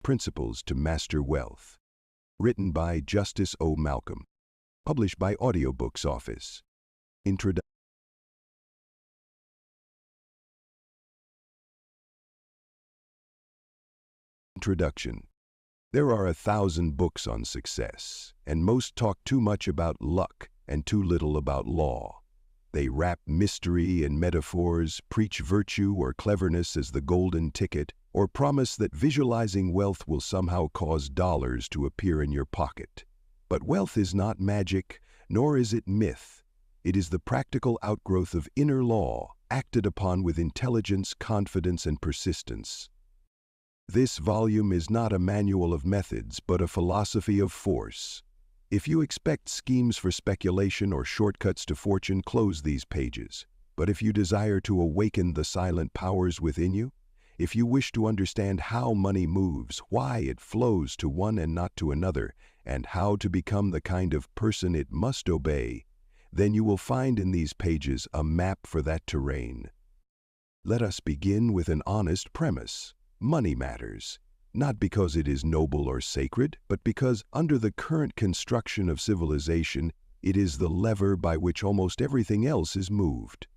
Principles to Master Wealth. Written by Justice O. Malcolm. Published by Audiobooks Office. Introduction. There are 1,000 books on success, and most talk too much about luck and too little about law. They wrap mystery and metaphors, preach virtue or cleverness as the golden ticket, or promise that visualizing wealth will somehow cause dollars to appear in your pocket. But wealth is not magic, nor is it myth. It is the practical outgrowth of inner law, acted upon with intelligence, confidence, and persistence. This volume is not a manual of methods, but a philosophy of force. If you expect schemes for speculation or shortcuts to fortune, close these pages. But if you desire to awaken the silent powers within you, if you wish to understand how money moves, why it flows to one and not to another, and how to become the kind of person it must obey, then you will find in these pages a map for that terrain. Let us begin with an honest premise. Money matters, not because it is noble or sacred, but because under the current construction of civilization, it is the lever by which almost everything else is moved.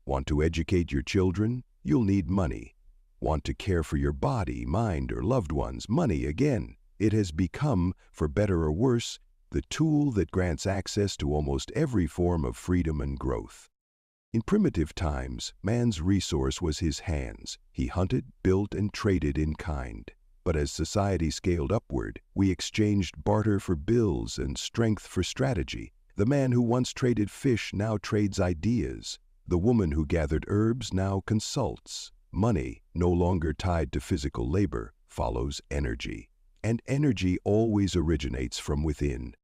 Want to educate your children? You'll need money. Want to care for your body, mind, or loved ones? Money again. It has become, for better or worse, the tool that grants access to almost every form of freedom and growth. In primitive times, man's resource was his hands. He hunted, built, and traded in kind. But as society scaled upward, we exchanged barter for bills and strength for strategy. The man who once traded fish now trades ideas. The woman who gathered herbs now consults. Money, no longer tied to physical labor, follows energy. And energy always originates from within.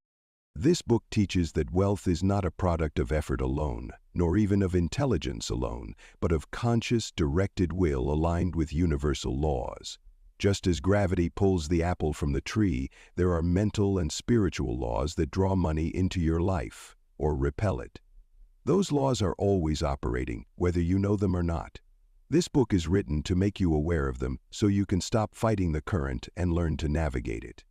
This book teaches that wealth is not a product of effort alone, nor even of intelligence alone, but of conscious, directed will aligned with universal laws. Just as gravity pulls the apple from the tree, there are mental and spiritual laws that draw money into your life, or repel it. Those laws are always operating, whether you know them or not. This book is written to make you aware of them so you can stop fighting the current and learn to navigate it.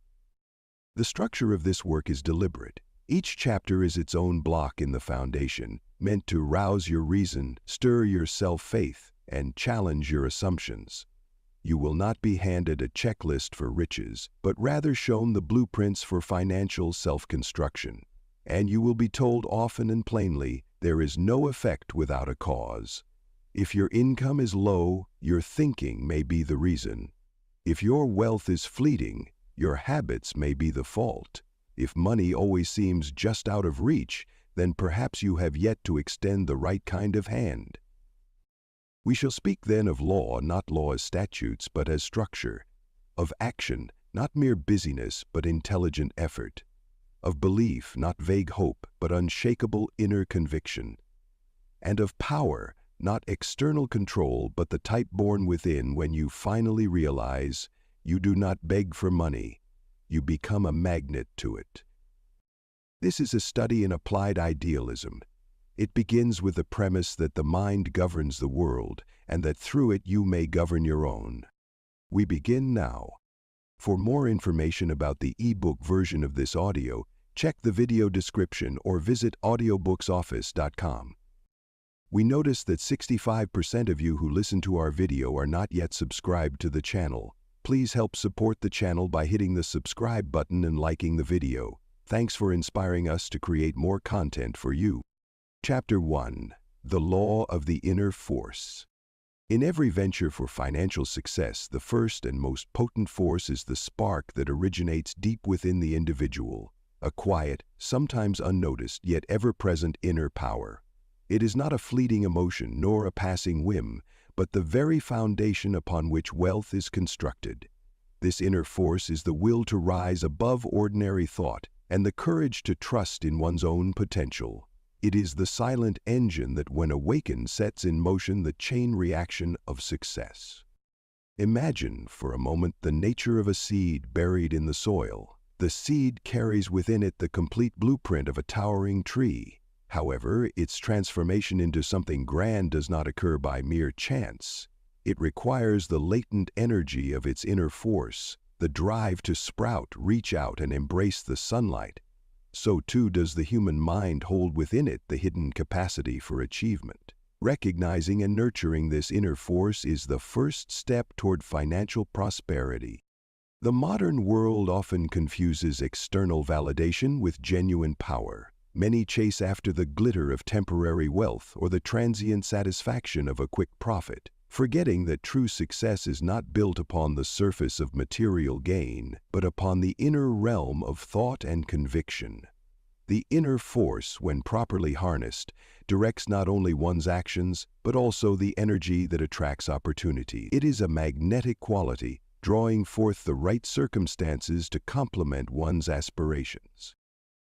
The structure of this work is deliberate. Each chapter is its own block in the foundation, meant to rouse your reason, stir your self-faith, and challenge your assumptions. You will not be handed a checklist for riches, but rather shown the blueprints for financial self-construction. And you will be told often and plainly, there is no effect without a cause. If your income is low, your thinking may be the reason. If your wealth is fleeting, your habits may be the fault. If money always seems just out of reach, then perhaps you have yet to extend the right kind of hand. We shall speak then of law, not law as statutes, but as structure. Of action, not mere busyness, but intelligent effort. Of belief, not vague hope, but unshakable inner conviction. And of power, not external control, but the type born within when you finally realize you do not beg for money, you become a magnet to it. This is a study in applied idealism. It begins with the premise that the mind governs the world, and that through it you may govern your own. We begin now. For more information about the e-book version of this audio, check the video description or visit audiobooksoffice.com. We notice that 65% of you who listen to our video are not yet subscribed to the channel. Please help support the channel by hitting the subscribe button and liking the video. Thanks for inspiring us to create more content for you. Chapter 1. The Law of the Inner Force. In every venture for financial success, the first and most potent force is the spark that originates deep within the individual, a quiet, sometimes unnoticed, yet ever-present inner power. It is not a fleeting emotion nor a passing whim, but the very foundation upon which wealth is constructed. This inner force is the will to rise above ordinary thought and the courage to trust in one's own potential. It is the silent engine that, when awakened, sets in motion the chain reaction of success. Imagine, for a moment, the nature of a seed buried in the soil. The seed carries within it the complete blueprint of a towering tree. However, its transformation into something grand does not occur by mere chance. It requires the latent energy of its inner force, the drive to sprout, reach out, and embrace the sunlight, so too does the human mind hold within it the hidden capacity for achievement. Recognizing and nurturing this inner force is the first step toward financial prosperity. The modern world often confuses external validation with genuine power. Many chase after the glitter of temporary wealth or the transient satisfaction of a quick profit, forgetting that true success is not built upon the surface of material gain, but upon the inner realm of thought and conviction. The inner force, when properly harnessed, directs not only one's actions, but also the energy that attracts opportunity. It is a magnetic quality, drawing forth the right circumstances to complement one's aspirations.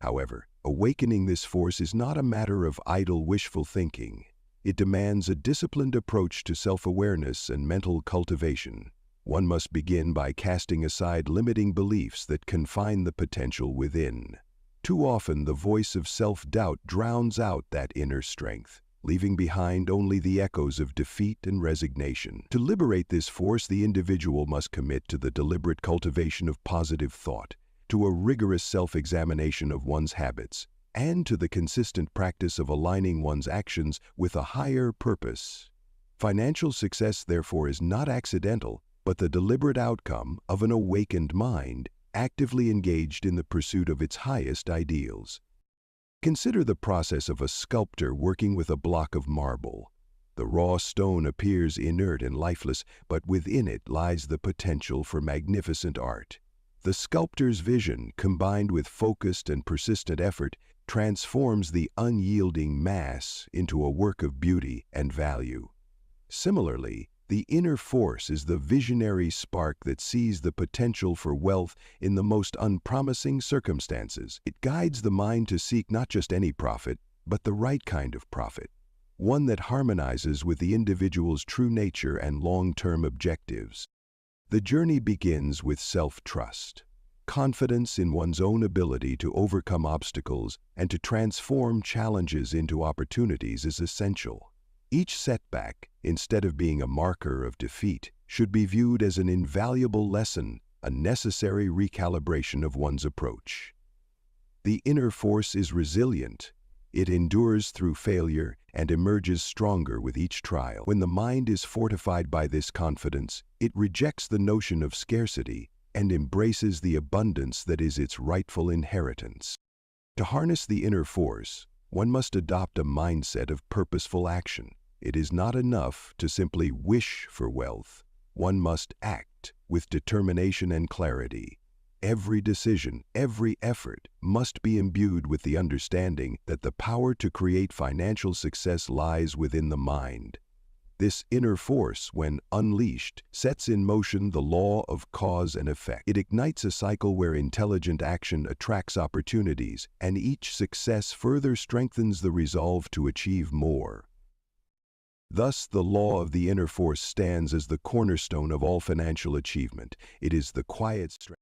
However, awakening this force is not a matter of idle wishful thinking. It demands a disciplined approach to self-awareness and mental cultivation. One must begin by casting aside limiting beliefs that confine the potential within. Too often, the voice of self-doubt drowns out that inner strength, leaving behind only the echoes of defeat and resignation. To liberate this force, the individual must commit to the deliberate cultivation of positive thought, to a rigorous self-examination of one's habits, and to the consistent practice of aligning one's actions with a higher purpose. Financial success, therefore, is not accidental, but the deliberate outcome of an awakened mind, actively engaged in the pursuit of its highest ideals. Consider the process of a sculptor working with a block of marble. The raw stone appears inert and lifeless, but within it lies the potential for magnificent art. The sculptor's vision, combined with focused and persistent effort, transforms the unyielding mass into a work of beauty and value. Similarly, the inner force is the visionary spark that sees the potential for wealth in the most unpromising circumstances. It guides the mind to seek not just any profit, but the right kind of profit, one that harmonizes with the individual's true nature and long-term objectives. The journey begins with self-trust. Confidence in one's own ability to overcome obstacles and to transform challenges into opportunities is essential. Each setback, instead of being a marker of defeat, should be viewed as an invaluable lesson, a necessary recalibration of one's approach. The inner force is resilient. It endures through failure and emerges stronger with each trial. When the mind is fortified by this confidence, it rejects the notion of scarcity and embraces the abundance that is its rightful inheritance. To harness the inner force, one must adopt a mindset of purposeful action. It is not enough to simply wish for wealth. One must act with determination and clarity. Every decision, every effort must be imbued with the understanding that the power to create financial success lies within the mind. This inner force, when unleashed, sets in motion the law of cause and effect. It ignites a cycle where intelligent action attracts opportunities, and each success further strengthens the resolve to achieve more. Thus, the law of the inner force stands as the cornerstone of all financial achievement. It is the quiet strength.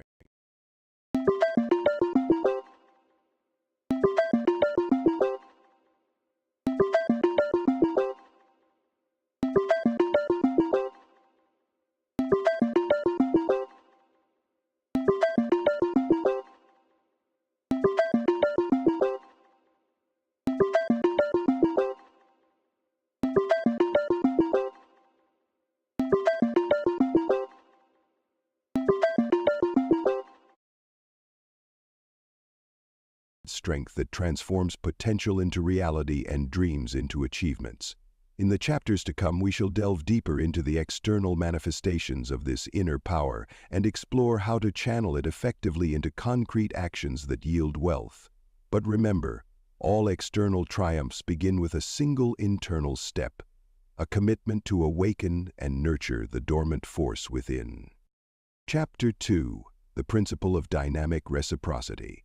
Strength that transforms potential into reality and dreams into achievements. In the chapters to come, we shall delve deeper into the external manifestations of this inner power and explore how to channel it effectively into concrete actions that yield wealth. But remember, all external triumphs begin with a single internal step, a commitment to awaken and nurture the dormant force within. Chapter 2: The Principle of Dynamic Reciprocity.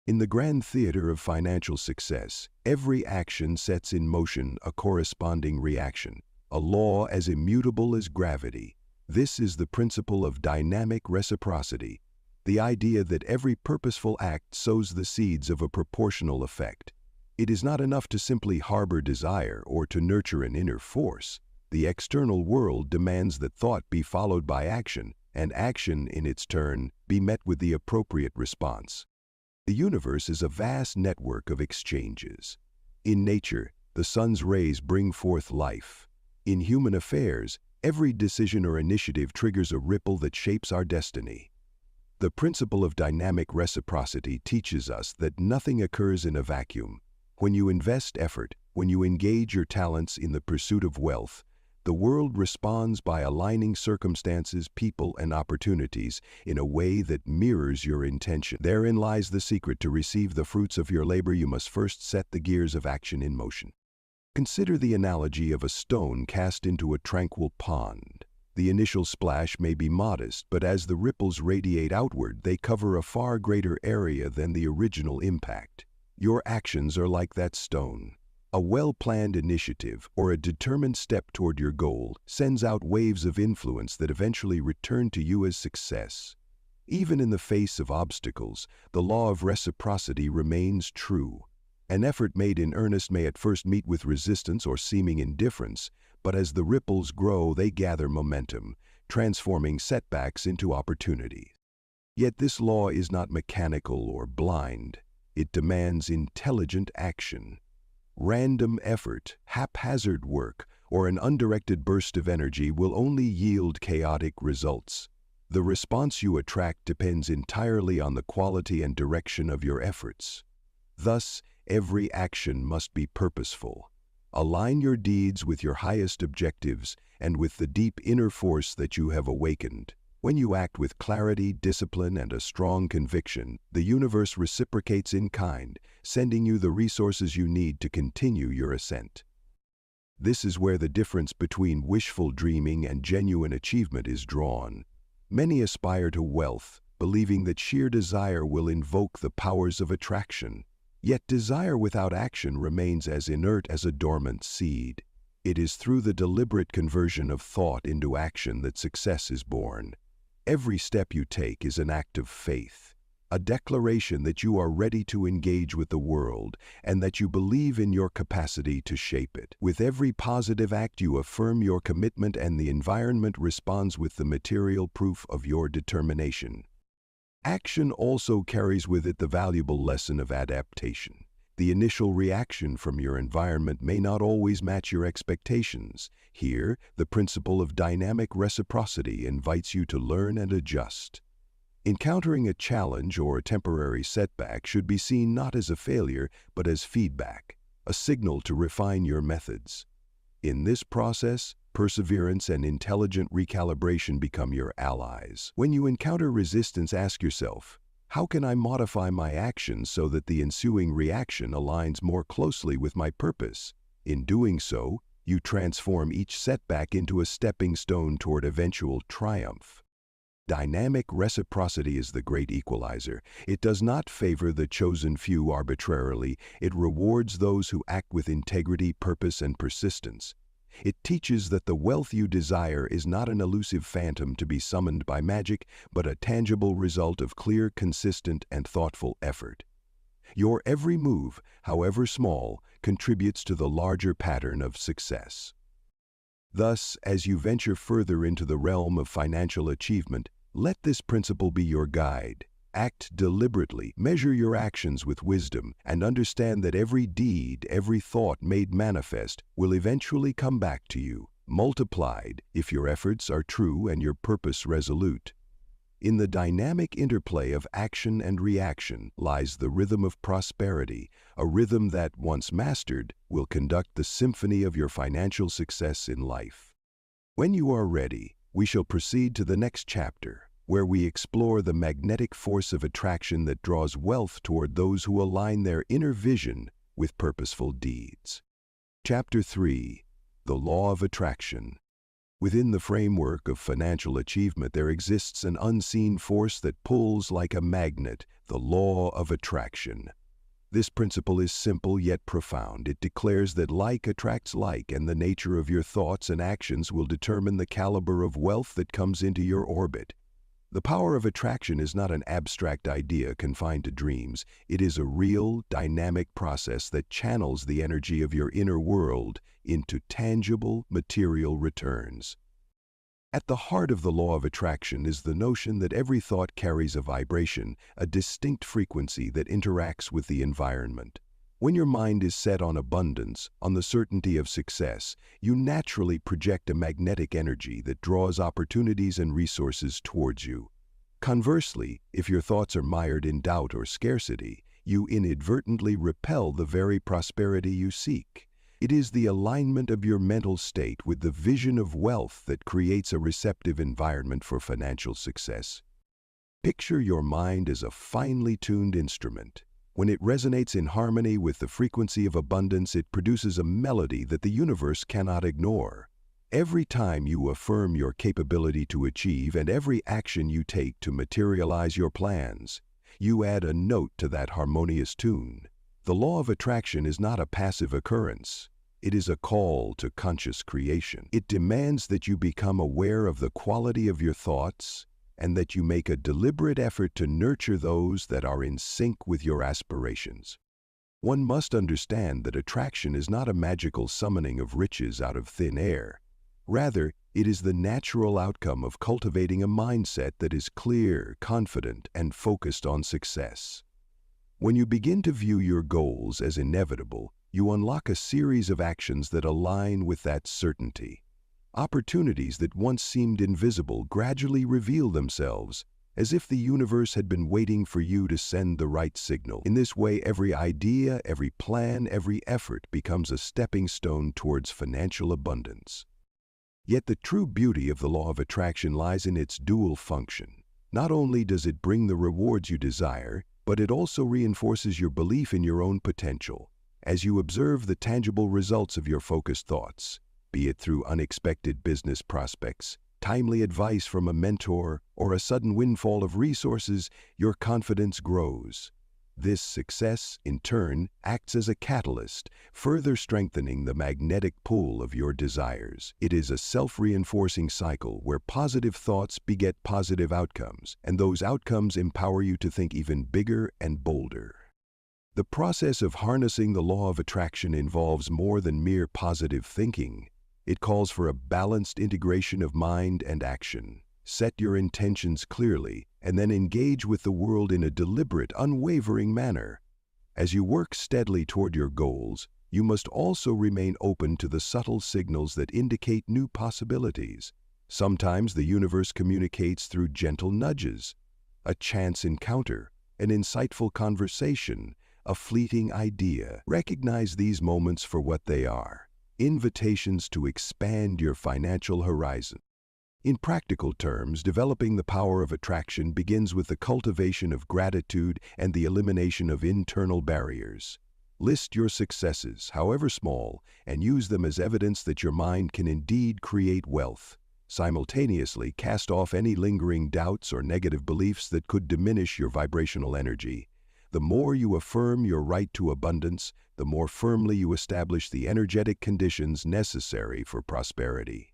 In the grand theater of financial success, every action sets in motion a corresponding reaction, a law as immutable as gravity. This is the principle of dynamic reciprocity, the idea that every purposeful act sows the seeds of a proportional effect. It is not enough to simply harbor desire or to nurture an inner force. The external world demands that thought be followed by action, and action, in its turn, be met with the appropriate response. The universe is a vast network of exchanges. In nature, the sun's rays bring forth life. In human affairs, every decision or initiative triggers a ripple that shapes our destiny. The principle of dynamic reciprocity teaches us that nothing occurs in a vacuum. When you invest effort, when you engage your talents in the pursuit of wealth, the world responds by aligning circumstances, people, and opportunities in a way that mirrors your intention. Therein lies the secret. To receive the fruits of your labor, you must first set the gears of action in motion. Consider the analogy of a stone cast into a tranquil pond. The initial splash may be modest, but as the ripples radiate outward, they cover a far greater area than the original impact. Your actions are like that stone. A well-planned initiative or a determined step toward your goal sends out waves of influence that eventually return to you as success. Even in the face of obstacles, the law of reciprocity remains true. An effort made in earnest may at first meet with resistance or seeming indifference, but as the ripples grow, they gather momentum, transforming setbacks into opportunities. Yet this law is not mechanical or blind. It demands intelligent action. Random effort, haphazard work, or an undirected burst of energy will only yield chaotic results. The response you attract depends entirely on the quality and direction of your efforts. Thus, every action must be purposeful. Align your deeds with your highest objectives and with the deep inner force that you have awakened. When you act with clarity, discipline, and a strong conviction, the universe reciprocates in kind, sending you the resources you need to continue your ascent. This is where the difference between wishful dreaming and genuine achievement is drawn. Many aspire to wealth, believing that sheer desire will invoke the powers of attraction. Yet desire without action remains as inert as a dormant seed. It is through the deliberate conversion of thought into action that success is born. Every step you take is an act of faith, a declaration that you are ready to engage with the world and that you believe in your capacity to shape it. With every positive act, you affirm your commitment, and the environment responds with the material proof of your determination. Action also carries with it the valuable lesson of adaptation. The initial reaction from your environment may not always match your expectations. Here, the principle of dynamic reciprocity invites you to learn and adjust. Encountering a challenge or a temporary setback should be seen not as a failure, but as feedback, a signal to refine your methods. In this process, perseverance and intelligent recalibration become your allies. When you encounter resistance, ask yourself, how can I modify my actions so that the ensuing reaction aligns more closely with my purpose? In doing so, you transform each setback into a stepping stone toward eventual triumph. Dynamic reciprocity is the great equalizer. It does not favor the chosen few arbitrarily. It rewards those who act with integrity, purpose, and persistence. It teaches that the wealth you desire is not an elusive phantom to be summoned by magic, but a tangible result of clear, consistent, and thoughtful effort. Your every move, however small, contributes to the larger pattern of success. Thus, as you venture further into the realm of financial achievement, let this principle be your guide. Act deliberately, measure your actions with wisdom, and understand that every deed, every thought made manifest will eventually come back to you, multiplied if your efforts are true and your purpose resolute. In the dynamic interplay of action and reaction lies the rhythm of prosperity, a rhythm that, once mastered, will conduct the symphony of your financial success in life. When you are ready, we shall proceed to the next chapter, where we explore the magnetic force of attraction that draws wealth toward those who align their inner vision with purposeful deeds. Chapter 3. The Law of Attraction. Within the framework of financial achievement, there exists an unseen force that pulls like a magnet, the law of attraction. This principle is simple yet profound. It declares that like attracts like, and the nature of your thoughts and actions will determine the caliber of wealth that comes into your orbit. The power of attraction is not an abstract idea confined to dreams. It is a real, dynamic process that channels the energy of your inner world into tangible, material returns. At the heart of the law of attraction is the notion that every thought carries a vibration, a distinct frequency that interacts with the environment. When your mind is set on abundance, on the certainty of success, you naturally project a magnetic energy that draws opportunities and resources towards you. Conversely, if your thoughts are mired in doubt or scarcity, you inadvertently repel the very prosperity you seek. It is the alignment of your mental state with the vision of wealth that creates a receptive environment for financial success. Picture your mind as a finely tuned instrument. When it resonates in harmony with the frequency of abundance, it produces a melody that the universe cannot ignore. Every time you affirm your capability to achieve and every action you take to materialize your plans, you add a note to that harmonious tune. The law of attraction is not a passive occurrence. It is a call to conscious creation. It demands that you become aware of the quality of your thoughts and that you make a deliberate effort to nurture those that are in sync with your aspirations. One must understand that attraction is not a magical summoning of riches out of thin air. Rather, it is the natural outcome of cultivating a mindset that is clear, confident, and focused on success. When you begin to view your goals as inevitable, you unlock a series of actions that align with that certainty. Opportunities that once seemed invisible gradually reveal themselves, as if the universe had been waiting for you to send the right signal. In this way, every idea, every plan, every effort becomes a stepping stone towards financial abundance. Yet the true beauty of the law of attraction lies in its dual function. Not only does it bring the rewards you desire, but it also reinforces your belief in your own potential. As you observe the tangible results of your focused thoughts, be it through unexpected business prospects, timely advice from a mentor, or a sudden windfall of resources, your confidence grows. This success, in turn, acts as a catalyst, further strengthening the magnetic pull of your desires. It is a self-reinforcing cycle where positive thoughts beget positive outcomes, and those outcomes empower you to think even bigger and bolder. The process of harnessing the law of attraction involves more than mere positive thinking. It calls for a balanced integration of mind and action. Set your intentions clearly, and then engage with the world in a deliberate, unwavering manner. As you work steadily toward your goals, you must also remain open to the subtle signals that indicate new possibilities. Sometimes the universe communicates through gentle nudges, a chance encounter, an insightful conversation, a fleeting idea. Recognize these moments for what they are: invitations to expand your financial horizon. In practical terms, developing the power of attraction begins with the cultivation of gratitude and the elimination of internal barriers. List your successes, however small, and use them as evidence that your mind can indeed create wealth. Simultaneously, cast off any lingering doubts or negative beliefs that could diminish your vibrational energy. The more you affirm your right to abundance, the more firmly you establish the energetic conditions necessary for prosperity.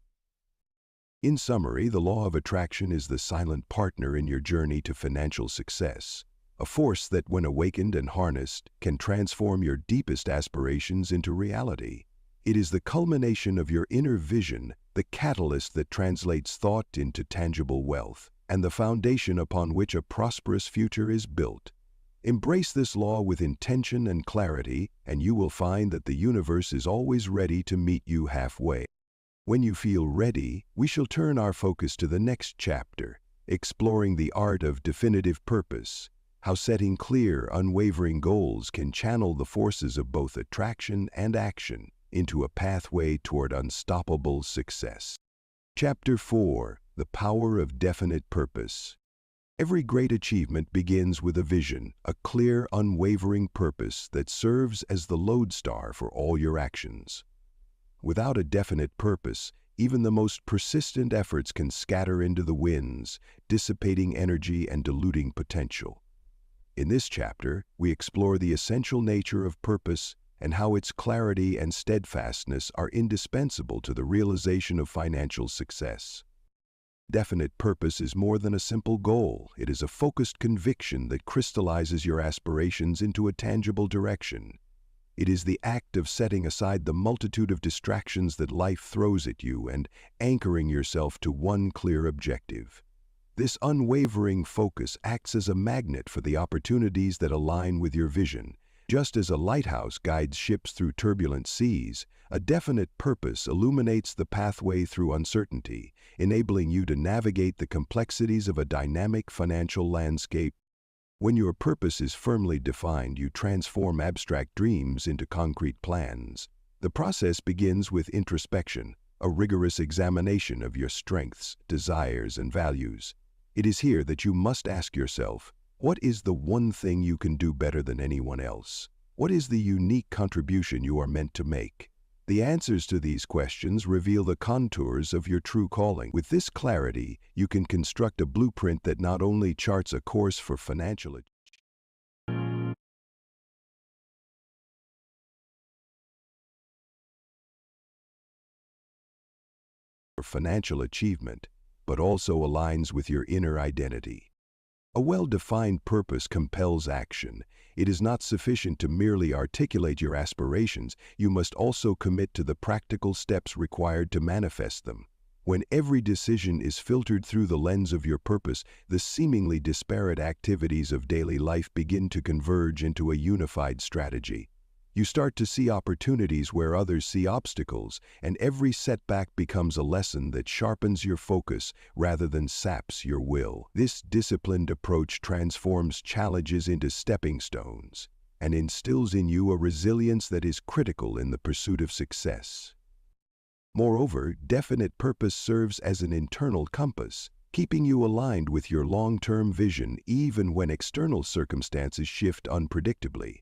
In summary, the law of attraction is the silent partner in your journey to financial success, a force that, when awakened and harnessed, can transform your deepest aspirations into reality. It is the culmination of your inner vision, the catalyst that translates thought into tangible wealth, and the foundation upon which a prosperous future is built. Embrace this law with intention and clarity, and you will find that the universe is always ready to meet you halfway. When you feel ready, we shall turn our focus to the next chapter, exploring the art of definitive purpose, how setting clear, unwavering goals can channel the forces of both attraction and action into a pathway toward unstoppable success. Chapter 4: The Power of Definite Purpose. Every great achievement begins with a vision, a clear, unwavering purpose that serves as the lodestar for all your actions. Without a definite purpose, even the most persistent efforts can scatter into the winds, dissipating energy and diluting potential. In this chapter, we explore the essential nature of purpose and how its clarity and steadfastness are indispensable to the realization of financial success. Definite purpose is more than a simple goal. It is a focused conviction that crystallizes your aspirations into a tangible direction. It is the act of setting aside the multitude of distractions that life throws at you and anchoring yourself to one clear objective. This unwavering focus acts as a magnet for the opportunities that align with your vision. Just as a lighthouse guides ships through turbulent seas, a definite purpose illuminates the pathway through uncertainty, enabling you to navigate the complexities of a dynamic financial landscape. When your purpose is firmly defined, you transform abstract dreams into concrete plans. The process begins with introspection, a rigorous examination of your strengths, desires, and values. It is here that you must ask yourself, what is the one thing you can do better than anyone else? What is the unique contribution you are meant to make? The answers to these questions reveal the contours of your true calling. With this clarity, you can construct a blueprint that not only charts a course for financial achievement, but also aligns with your inner identity. A well-defined purpose compels action. It is not sufficient to merely articulate your aspirations, you must also commit to the practical steps required to manifest them. When every decision is filtered through the lens of your purpose, the seemingly disparate activities of daily life begin to converge into a unified strategy. You start to see opportunities where others see obstacles, and every setback becomes a lesson that sharpens your focus rather than saps your will. This disciplined approach transforms challenges into stepping stones and instills in you a resilience that is critical in the pursuit of success. Moreover, definite purpose serves as an internal compass, keeping you aligned with your long-term vision even when external circumstances shift unpredictably.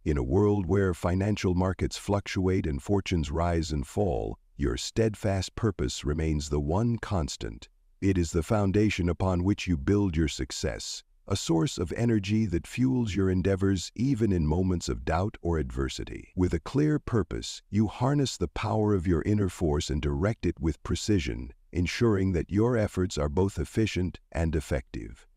In a world where financial markets fluctuate and fortunes rise and fall, your steadfast purpose remains the one constant. It is the foundation upon which you build your success, a source of energy that fuels your endeavors even in moments of doubt or adversity. With a clear purpose, you harness the power of your inner force and direct it with precision, ensuring that your efforts are both efficient and effective.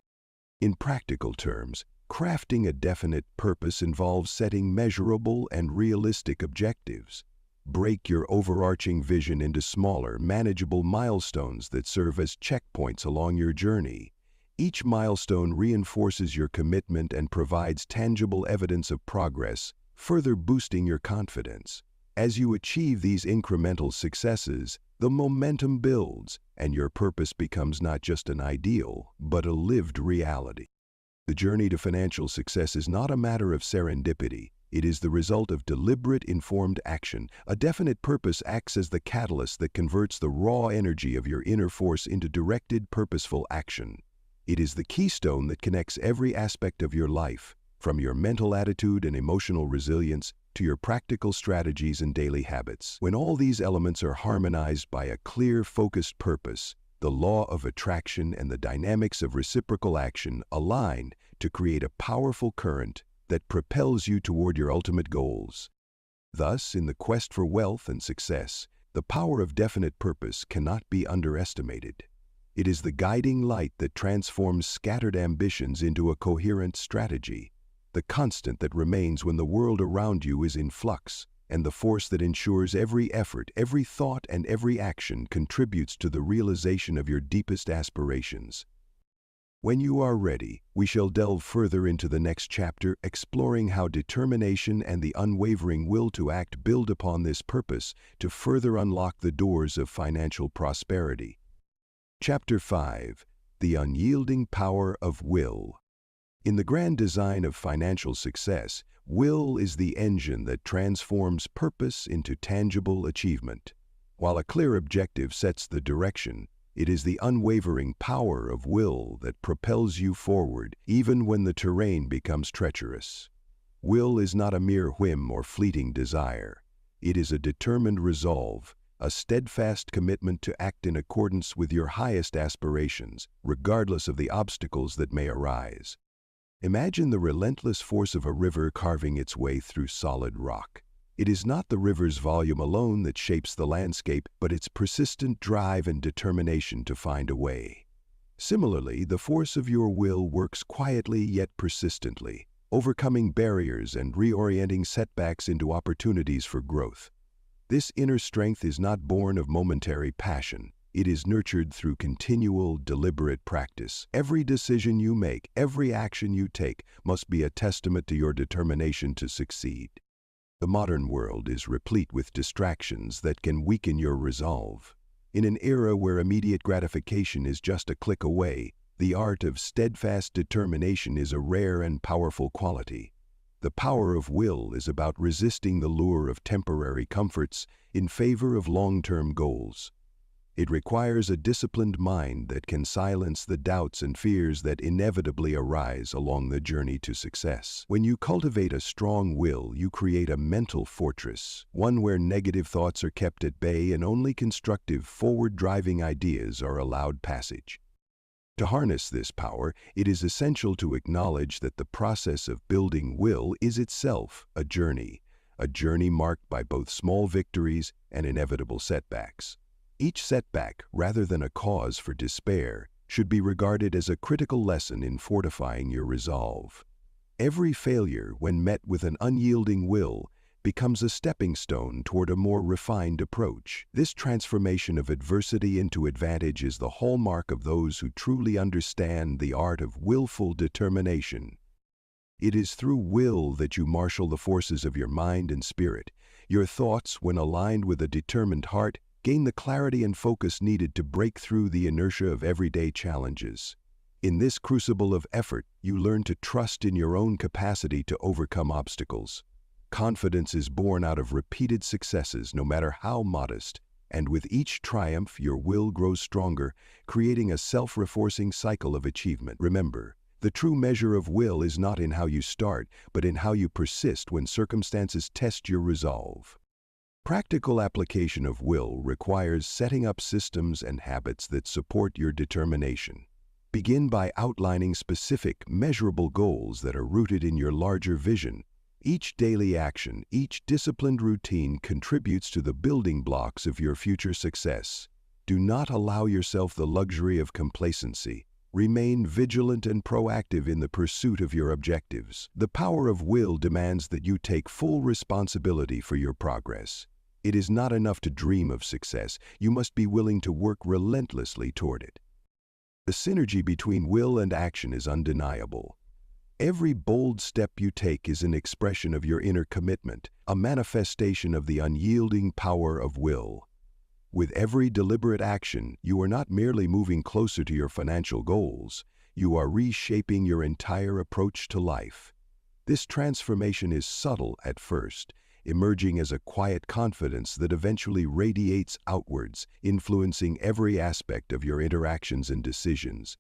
In practical terms, crafting a definite purpose involves setting measurable and realistic objectives. Break your overarching vision into smaller, manageable milestones that serve as checkpoints along your journey. Each milestone reinforces your commitment and provides tangible evidence of progress, further boosting your confidence. As you achieve these incremental successes, the momentum builds, and your purpose becomes not just an ideal, but a lived reality. The journey to financial success is not a matter of serendipity. It is the result of deliberate, informed action. A definite purpose acts as the catalyst that converts the raw energy of your inner force into directed, purposeful action. It is the keystone that connects every aspect of your life, from your mental attitude and emotional resilience to your practical strategies and daily habits. When all these elements are harmonized by a clear, focused purpose, the law of attraction and the dynamics of reciprocal action align to create a powerful current that propels you toward your ultimate goals. Thus, in the quest for wealth and success, the power of definite purpose cannot be underestimated. It is the guiding light that transforms scattered ambitions into a coherent strategy, the constant that remains when the world around you is in flux, and the force that ensures every effort, every thought, and every action contributes to the realization of your deepest aspirations. When you are ready, we shall delve further into the next chapter, exploring how determination and the unwavering will to act build upon this purpose to further unlock the doors of financial prosperity. Chapter 5: The Unyielding Power of Will. In the grand design of financial success, will is the engine that transforms purpose into tangible achievement. While a clear objective sets the direction, it is the unwavering power of will that propels you forward, even when the terrain becomes treacherous. Will is not a mere whim or fleeting desire. It is a determined resolve, a steadfast commitment to act in accordance with your highest aspirations, regardless of the obstacles that may arise. Imagine the relentless force of a river carving its way through solid rock. It is not the river's volume alone that shapes the landscape, but its persistent drive and determination to find a way. Similarly, the force of your will works quietly yet persistently. overcoming barriers and reorienting setbacks into opportunities for growth. This inner strength is not born of momentary passion. It is nurtured through continual, deliberate practice. Every decision you make, every action you take, must be a testament to your determination to succeed. The modern world is replete with distractions that can weaken your resolve. In an era where immediate gratification is just a click away, the art of steadfast determination is a rare and powerful quality. The power of will is about resisting the lure of temporary comforts in favor of long-term goals. It requires a disciplined mind that can silence the doubts and fears that inevitably arise along the journey to success. When you cultivate a strong will, you create a mental fortress, one where negative thoughts are kept at bay and only constructive, forward-driving ideas are allowed passage. To harness this power, it is essential to acknowledge that the process of building will is itself a journey marked by both small victories and inevitable setbacks. Each setback, rather than a cause for despair, should be regarded as a critical lesson in fortifying your resolve. Every failure, when met with an unyielding will, becomes a stepping stone toward a more refined approach. This transformation of adversity into advantage is the hallmark of those who truly understand the art of willful determination. It is through will that you marshal the forces of your mind and spirit. Your thoughts, when aligned with a determined heart, gain the clarity and focus needed to break through the inertia of everyday challenges. In this crucible of effort, you learn to trust in your own capacity to overcome obstacles. Confidence is born out of repeated successes, no matter how modest, and with each triumph, your will grows stronger, creating a self-reinforcing cycle of achievement. Remember, the true measure of will is not in how you start, but in how you persist when circumstances test your resolve. Practical application of will requires setting up systems and habits that support your determination. Begin by outlining specific, measurable goals that are rooted in your larger vision. Each daily action, each disciplined routine contributes to the building blocks of your future success. Do not allow yourself the luxury of complacency. Remain vigilant and proactive in the pursuit of your objectives. The power of will demands that you take full responsibility for your progress. It is not enough to dream of success. You must be willing to work relentlessly toward it. The synergy between will and action is undeniable. Every bold step you take is an expression of your inner commitment, a manifestation of the unyielding power of will. With every deliberate action, you are not merely moving closer to your financial goals, you are reshaping your entire approach to life. This transformation is subtle at first, emerging as a quiet confidence that eventually radiates outwards, influencing every aspect of your interactions and decisions.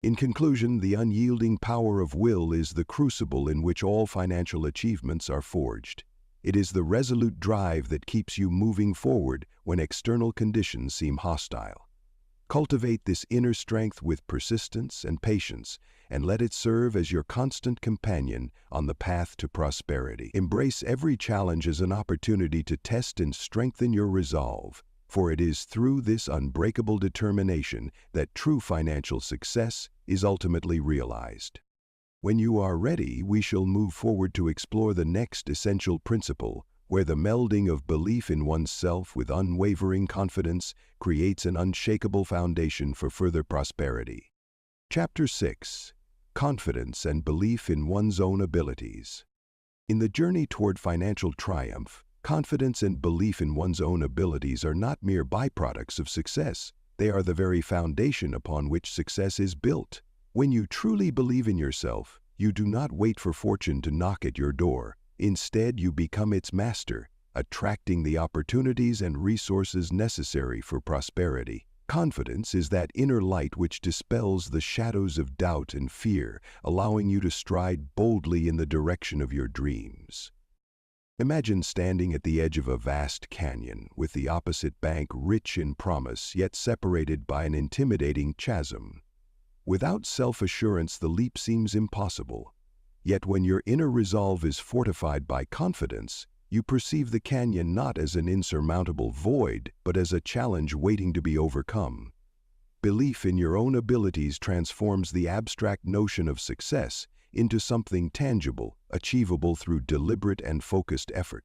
In conclusion, the unyielding power of will is the crucible in which all financial achievements are forged. It is the resolute drive that keeps you moving forward when external conditions seem hostile. Cultivate this inner strength with persistence and patience, and let it serve as your constant companion on the path to prosperity. Embrace every challenge as an opportunity to test and strengthen your resolve, for it is through this unbreakable determination that true financial success is ultimately realized. When you are ready, we shall move forward to explore the next essential principle, where the melding of belief in oneself with unwavering confidence creates an unshakable foundation for further prosperity. Chapter 6. Confidence and Belief in One's Own Abilities. In the journey toward financial triumph, confidence and belief in one's own abilities are not mere byproducts of success. They are the very foundation upon which success is built. When you truly believe in yourself, you do not wait for fortune to knock at your door. Instead, you become its master, attracting the opportunities and resources necessary for prosperity. Confidence is that inner light which dispels the shadows of doubt and fear, allowing you to stride boldly in the direction of your dreams. Imagine standing at the edge of a vast canyon, with the opposite bank rich in promise, yet separated by an intimidating chasm. Without self-assurance, the leap seems impossible. Yet when your inner resolve is fortified by confidence, you perceive the canyon not as an insurmountable void, but as a challenge waiting to be overcome. Belief in your own abilities transforms the abstract notion of success into something tangible, achievable through deliberate and focused effort.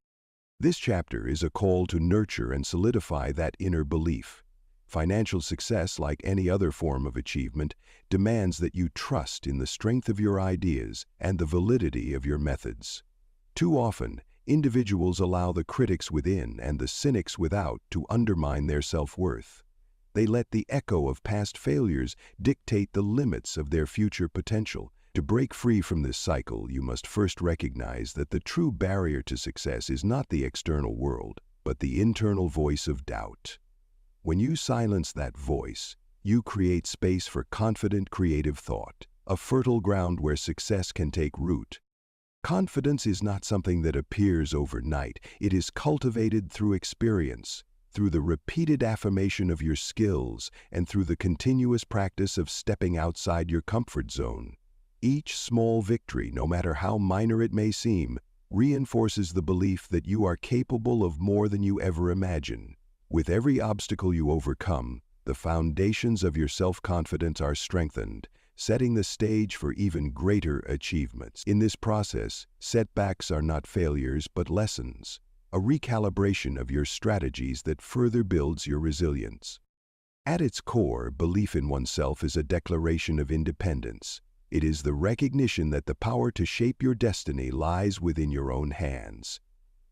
This chapter is a call to nurture and solidify that inner belief. Financial success, like any other form of achievement, demands that you trust in the strength of your ideas and the validity of your methods. Too often, individuals allow the critics within and the cynics without to undermine their self-worth. They let the echo of past failures dictate the limits of their future potential. To break free from this cycle, you must first recognize that the true barrier to success is not the external world, but the internal voice of doubt. When you silence that voice, you create space for confident, creative thought, a fertile ground where success can take root. Confidence is not something that appears overnight. It is cultivated through experience, through the repeated affirmation of your skills, and through the continuous practice of stepping outside your comfort zone. Each small victory, no matter how minor it may seem, reinforces the belief that you are capable of more than you ever imagine. With every obstacle you overcome, the foundations of your self-confidence are strengthened, setting the stage for even greater achievements. In this process, setbacks are not failures but lessons, a recalibration of your strategies that further builds your resilience. At its core, belief in oneself is a declaration of independence. It is the recognition that the power to shape your destiny lies within your own hands.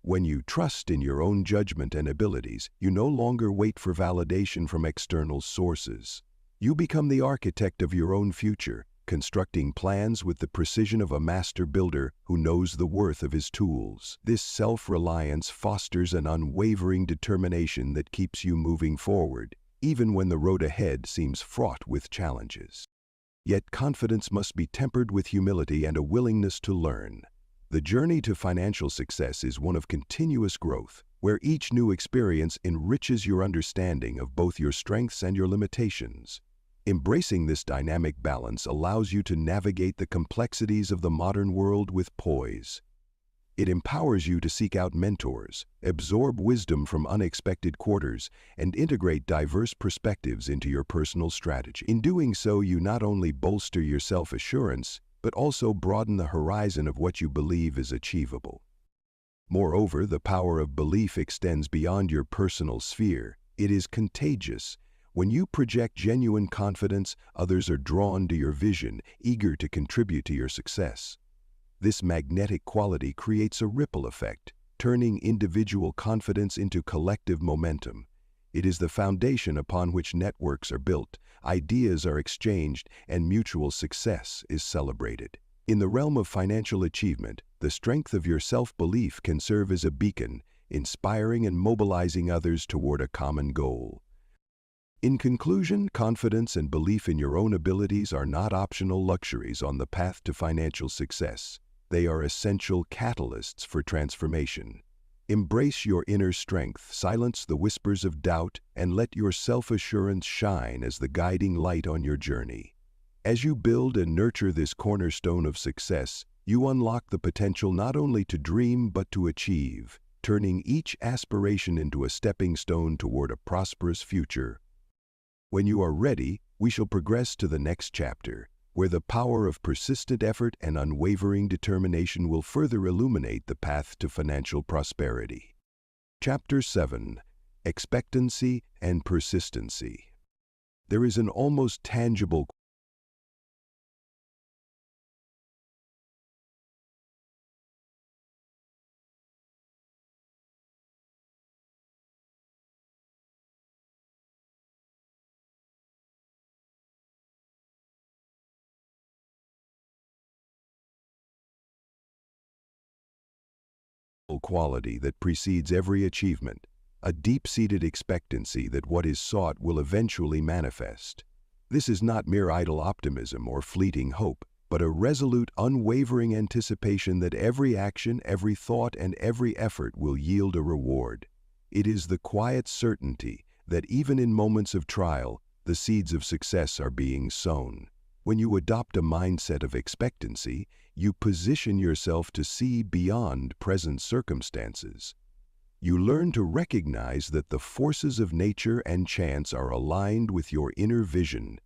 When you trust in your own judgment and abilities, you no longer wait for validation from external sources. You become the architect of your own future, constructing plans with the precision of a master builder who knows the worth of his tools. This self-reliance fosters an unwavering determination that keeps you moving forward, even when the road ahead seems fraught with challenges. Yet confidence must be tempered with humility and a willingness to learn. The journey to financial success is one of continuous growth, where each new experience enriches your understanding of both your strengths and your limitations. Embracing this dynamic balance allows you to navigate the complexities of the modern world with poise. It empowers you to seek out mentors, absorb wisdom from unexpected quarters, and integrate diverse perspectives into your personal strategy. In doing so, you not only bolster your self-assurance, but also broaden the horizon of what you believe is achievable. Moreover, the power of belief extends beyond your personal sphere. It is contagious. When you project genuine confidence, others are drawn to your vision, eager to contribute to your success. This magnetic quality creates a ripple effect, turning individual confidence into collective momentum. It is the foundation upon which networks are built, ideas are exchanged, and mutual success is celebrated. In the realm of financial achievement, the strength of your self-belief can serve as a beacon, inspiring and mobilizing others toward a common goal. In conclusion, confidence and belief in your own abilities are not optional luxuries on the path to financial success. They are essential catalysts for transformation. Embrace your inner strength, silence the whispers of doubt, and let your self-assurance shine as the guiding light on your journey. As you build and nurture this cornerstone of success, you unlock the potential not only to dream but to achieve, turning each aspiration into a stepping stone toward a prosperous future. When you are ready, we shall progress to the next chapter, where the power of persistent effort and unwavering determination will further illuminate the path to financial prosperity. Chapter 7: Expectancy and Persistency. There is an almost tangible quality that precedes every achievement, a deep-seated expectancy that what is sought will eventually manifest. This is not mere idle optimism or fleeting hope, but a resolute, unwavering anticipation that every action, every thought, and every effort will yield a reward. It is the quiet certainty that even in moments of trial, the seeds of success are being sown. When you adopt a mindset of expectancy, you position yourself to see beyond present circumstances. You learn to recognize that the forces of nature and chance are aligned with your inner vision.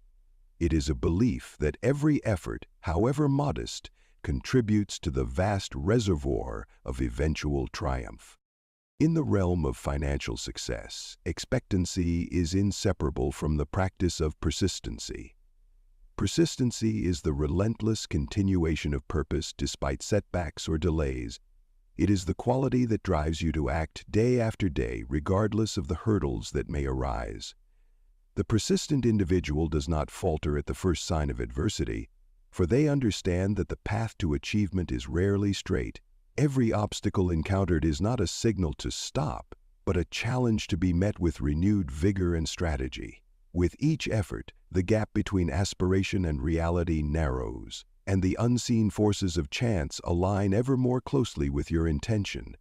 It is a belief that every effort, however modest, contributes to the vast reservoir of eventual triumph. In the realm of financial success, expectancy is inseparable from the practice of persistency. Persistency is the relentless continuation of purpose despite setbacks or delays. It is the quality that drives you to act day after day regardless of the hurdles that may arise. The persistent individual does not falter at the first sign of adversity, for they understand that the path to achievement is rarely straight. Every obstacle encountered is not a signal to stop, but a challenge to be met with renewed vigor and strategy. With each effort, the gap between aspiration and reality narrows, and the unseen forces of chance align ever more closely with your intention.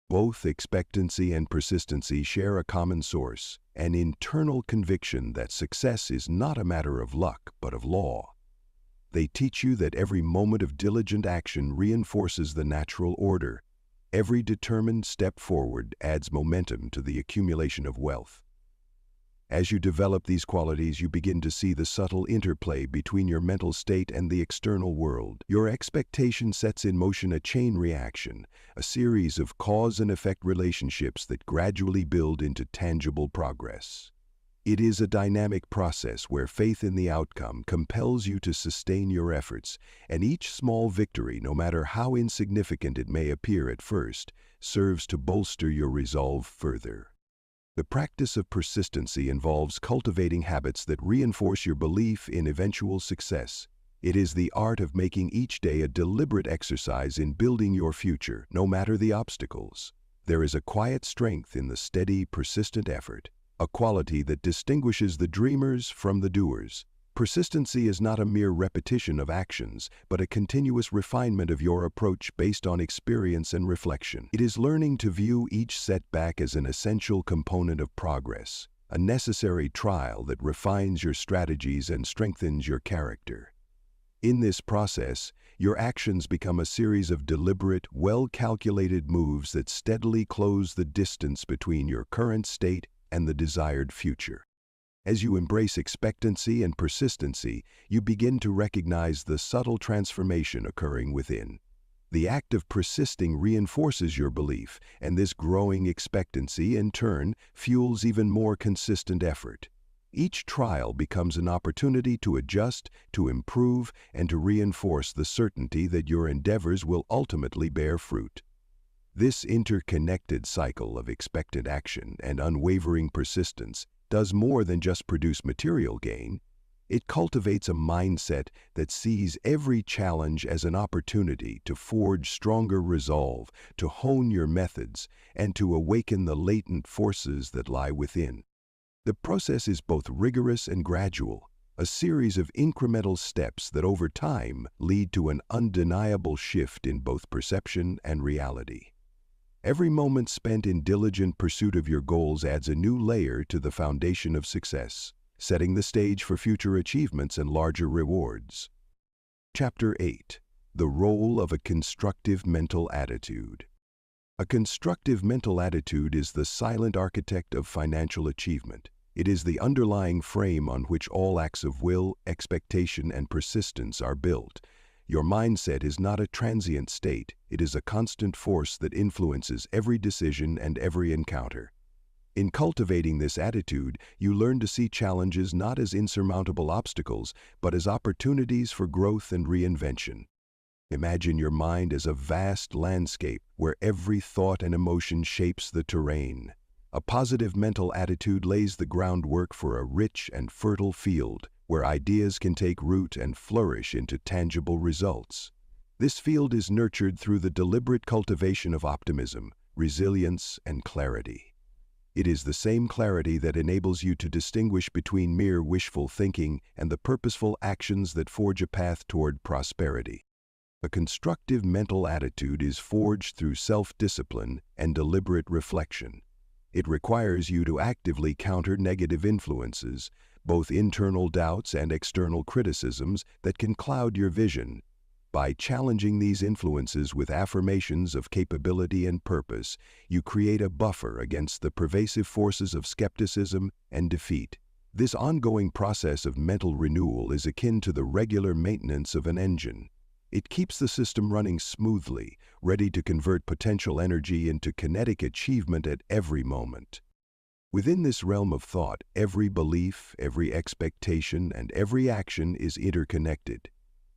Both expectancy and persistency share a common source, an internal conviction that success is not a matter of luck, but of law. They teach you that every moment of diligent action reinforces the natural order. Every determined step forward adds momentum to the accumulation of wealth. As you develop these qualities, you begin to see the subtle interplay between your mental state and the external world. Your expectation sets in motion a chain reaction, a series of cause and effect relationships that gradually build into tangible progress. It is a dynamic process where faith in the outcome compels you to sustain your efforts, and each small victory, no matter how insignificant it may appear at first, serves to bolster your resolve further. The practice of persistency involves cultivating habits that reinforce your belief in eventual success. It is the art of making each day a deliberate exercise in building your future, no matter the obstacles. There is a quiet strength in the steady, persistent effort, a quality that distinguishes the dreamers from the doers. Persistency is not a mere repetition of actions, but a continuous refinement of your approach based on experience and reflection. It is learning to view each setback as an essential component of progress, a necessary trial that refines your strategies and strengthens your character. In this process, your actions become a series of deliberate, well-calculated moves that steadily close the distance between your current state and the desired future. As you embrace expectancy and persistency, you begin to recognize the subtle transformation occurring within. The act of persisting reinforces your belief, and this growing expectancy, in turn, fuels even more consistent effort. Each trial becomes an opportunity to adjust, to improve, and to reinforce the certainty that your endeavors will ultimately bear fruit. This interconnected cycle of expectant action and unwavering persistence does more than just produce material gain. It cultivates a mindset that sees every challenge as an opportunity to forge stronger resolve, to hone your methods, and to awaken the latent forces that lie within. The process is both rigorous and gradual, a series of incremental steps that over time lead to an undeniable shift in both perception and reality. Every moment spent in diligent pursuit of your goals adds a new layer to the foundation of success, setting the stage for future achievements and larger rewards. Chapter 8. The Role of a Constructive Mental Attitude. A constructive mental attitude is the silent architect of financial achievement. It is the underlying frame on which all acts of will, expectation, and persistence are built. Your mindset is not a transient state, it is a constant force that influences every decision and every encounter. In cultivating this attitude, you learn to see challenges not as insurmountable obstacles, but as opportunities for growth and reinvention. Imagine your mind as a vast landscape where every thought and emotion shapes the terrain. A positive mental attitude lays the groundwork for a rich and fertile field, where ideas can take root and flourish into tangible results. This field is nurtured through the deliberate cultivation of optimism, resilience, and clarity. It is the same clarity that enables you to distinguish between mere wishful thinking and the purposeful actions that forge a path toward prosperity. A constructive mental attitude is forged through self-discipline and deliberate reflection. It requires you to actively counter negative influences, both internal doubts and external criticisms that can cloud your vision. By challenging these influences with affirmations of capability and purpose, you create a buffer against the pervasive forces of skepticism and defeat. This ongoing process of mental renewal is akin to the regular maintenance of an engine. It keeps the system running smoothly, ready to convert potential energy into kinetic achievement at every moment. Within this realm of thought, every belief, every expectation, and every action is interconnected.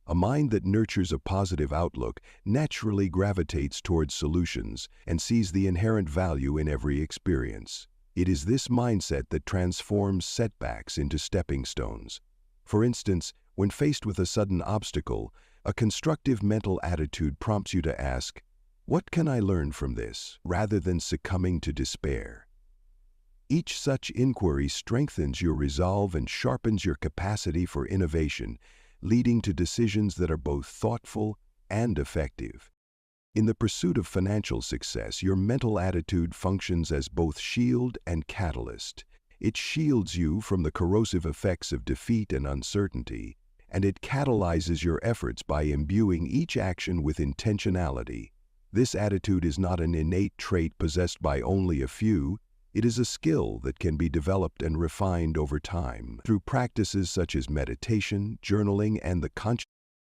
A mind that nurtures a positive outlook naturally gravitates towards solutions and sees the inherent value in every experience. It is this mindset that transforms setbacks into stepping stones. For instance, when faced with a sudden obstacle, a constructive mental attitude prompts you to ask, "What can I learn from this?" rather than succumbing to despair. Each such inquiry strengthens your resolve and sharpens your capacity for innovation, leading to decisions that are both thoughtful and effective. In the pursuit of financial success, your mental attitude functions as both shield and catalyst. It shields you from the corrosive effects of defeat and uncertainty, and it catalyzes your efforts by imbuing each action with intentionality. This attitude is not an innate trait possessed by only a few. It is a skill that can be developed and refined over time through practices such as meditation, journaling, and the conscious